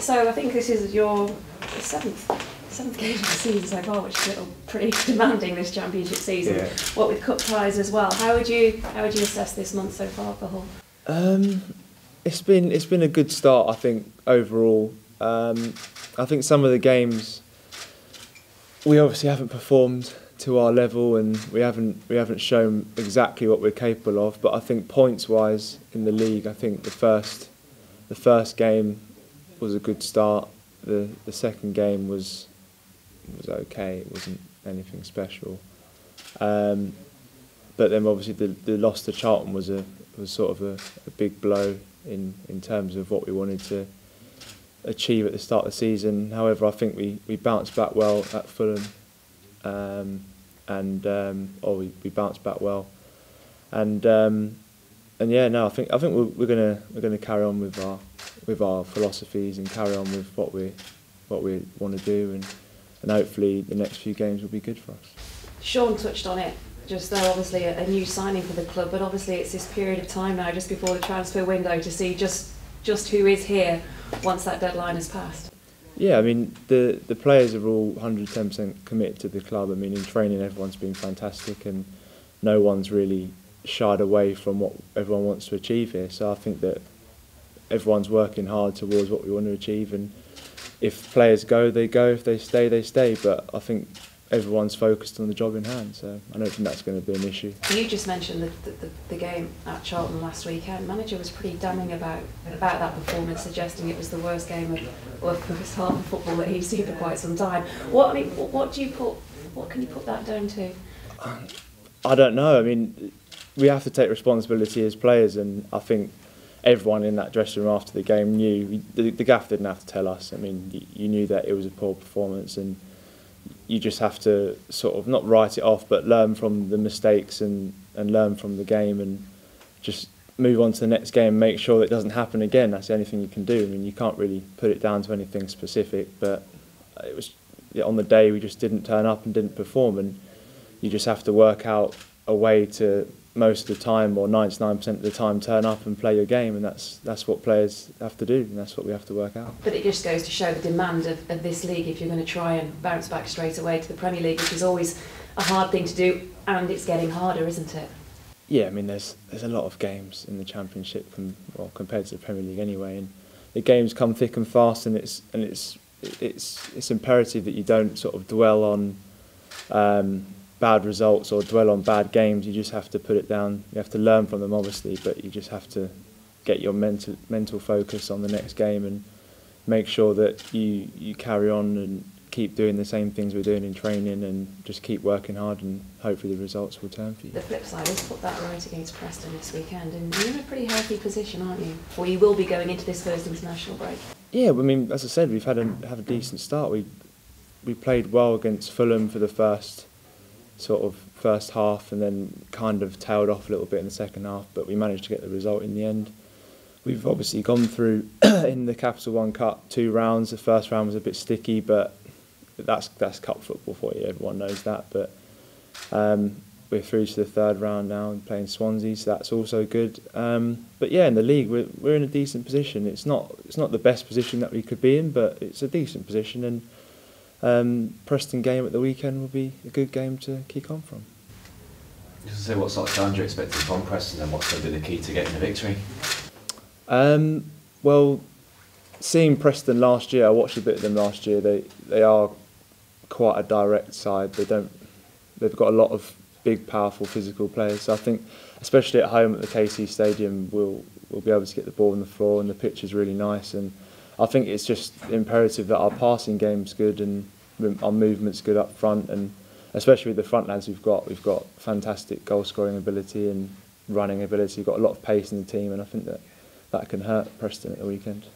So I think this is your seventh game of the season so far, which is pretty demanding this championship season. Yeah. What with cup ties as well. How would you assess this month so far for Hull? It's been a good start, I think, overall. I think some of the games we obviously haven't performed to our level, and we haven't shown exactly what we're capable of. But I think points-wise in the league, I think the first game was a good start. The second game was okay. It wasn't anything special. But then obviously the loss to Charlton was sort of a big blow in terms of what we wanted to achieve at the start of the season. However, I think we bounced back well at Fulham, we bounced back well, and yeah, no, I think we're gonna carry on with our philosophies and carry on with what we want to do, and hopefully the next few games will be good for us. Sean touched on it just there, obviously a new signing for the club, but obviously it's this period of time now just before the transfer window to see just who is here once that deadline has passed. Yeah, I mean the players are all 110% committed to the club. I mean, in training everyone's been fantastic, and no one's really shied away from what everyone wants to achieve here. So I think that everyone's working hard towards what we want to achieve, and if players go, they go. If they stay, they stay. But I think everyone's focused on the job in hand, so I don't think that's going to be an issue. You just mentioned the game at Charlton last weekend. Manager was pretty damning about that performance, suggesting it was the worst game of first half of football that he's seen for quite some time. What can you put that down to? I don't know. I mean, we have to take responsibility as players, and I think everyone in that dressing room after the game knew. The gaffer didn't have to tell us. I mean, you knew that it was a poor performance, and you just have to sort of not write it off, but learn from the mistakes and learn from the game, and just move on to the next game and make sure that it doesn't happen again. That's the only thing you can do. I mean, you can't really put it down to anything specific, but it was on the day we just didn't turn up and didn't perform, and you just have to work out a way to most of the time, or 99% of the time, turn up and play your game, and that's what players have to do, and that's what we have to work out. But it just goes to show the demand of this league if you're going to try and bounce back straight away to the Premier League, which is always a hard thing to do, and it's getting harder, isn't it? Yeah, I mean, there's a lot of games in the Championship compared to the Premier League anyway, and the games come thick and fast, and it's imperative that you don't sort of dwell on bad results or dwell on bad games. You just have to put it down. You have to learn from them, obviously, but you just have to get your mental focus on the next game and make sure that you carry on and keep doing the same things we're doing in training, and just keep working hard, and hopefully the results will turn for you. The flip side is put that right against Preston this weekend, and you're in a pretty healthy position, aren't you? Or you will be going into this first international break. Yeah, I mean, as I said, we've had a decent start. We played well against Fulham for the first half, and then kind of tailed off a little bit in the second half, but we managed to get the result in the end. We've obviously gone through in the Capital One Cup 2 rounds. The first round was a bit sticky, but that's cup football for you. Everyone knows that. But we're through to the third round now and playing Swansea, so that's also good. But yeah, in the league we're in a decent position. It's not the best position that we could be in, but it's a decent position, and Preston game at the weekend will be a good game to kick on from. Just to say, what sort of challenge you're expecting from Preston, and what's going to be the key to getting the victory? Well, seeing Preston last year, I watched a bit of them last year. They are quite a direct side. They've got a lot of big, powerful, physical players. So I think, especially at home at the KC Stadium, we'll be able to get the ball on the floor, and the pitch is really nice. And I think it's just imperative that our passing game's good and our movement's good up front, and especially with the front lads we've got fantastic goal scoring ability and running ability. We've got a lot of pace in the team, and I think that can hurt Preston at the weekend.